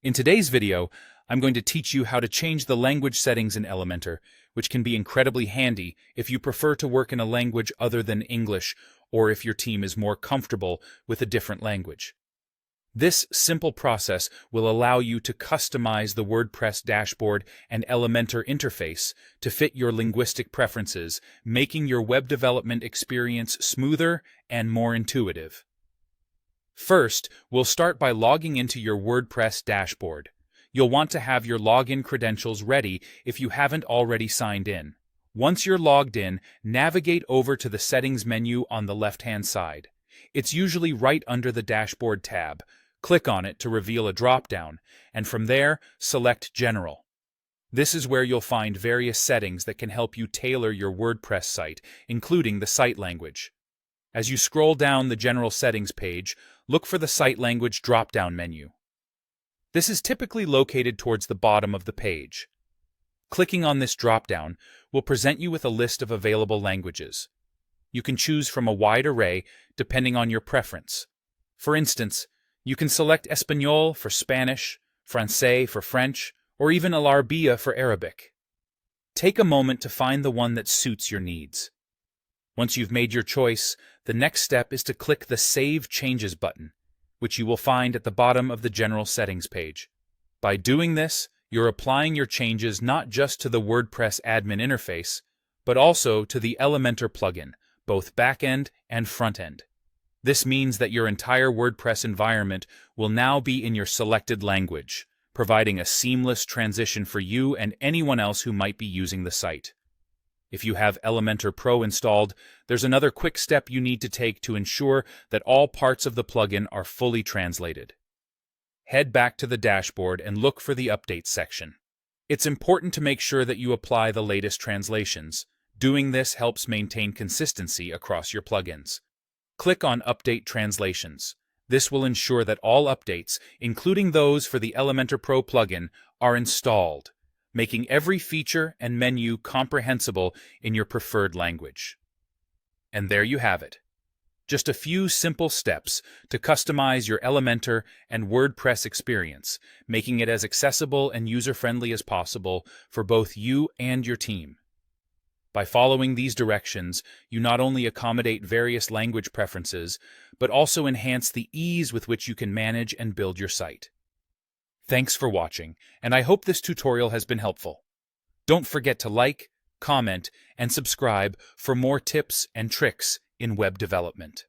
In today's video, I'm going to teach you how to change the language settings in Elementor, which can be incredibly handy if you prefer to work in a language other than English or if your team is more comfortable with a different language. This simple process will allow you to customize the WordPress dashboard and Elementor interface to fit your linguistic preferences, making your web development experience smoother and more intuitive. First, we'll start by logging into your WordPress dashboard. You'll want to have your login credentials ready if you haven't already signed in. Once you're logged in, navigate over to the Settings menu on the left-hand side. It's usually right under the Dashboard tab. Click on it to reveal a drop-down, and from there, select General. This is where you'll find various settings that can help you tailor your WordPress site, including the site language. As you scroll down the General Settings page, look for the Site Language drop-down menu. This is typically located towards the bottom of the page. Clicking on this drop-down will present you with a list of available languages. You can choose from a wide array depending on your preference. For instance, you can select Español for Spanish, Francais for French, or even Al Arabiya for Arabic. Take a moment to find the one that suits your needs. Once you've made your choice, the next step is to click the Save Changes button, which you will find at the bottom of the General Settings page. By doing this, you're applying your changes not just to the WordPress admin interface, but also to the Elementor plugin, both back-end and front-end. This means that your entire WordPress environment will now be in your selected language, providing a seamless transition for you and anyone else who might be using the site. If you have Elementor Pro installed, there's another quick step you need to take to ensure that all parts of the plugin are fully translated. Head back to the dashboard and look for the Updates section. It's important to make sure that you apply the latest translations. Doing this helps maintain consistency across your plugins. Click on Update Translations. This will ensure that all updates, including those for the Elementor Pro plugin, are installed, making every feature and menu comprehensible in your preferred language. And there you have it. Just a few simple steps to customize your Elementor and WordPress experience, making it as accessible and user-friendly as possible for both you and your team. By following these directions, you not only accommodate various language preferences, but also enhance the ease with which you can manage and build your site. Thanks for watching, and I hope this tutorial has been helpful. Don't forget to like, comment, and subscribe for more tips and tricks in web development.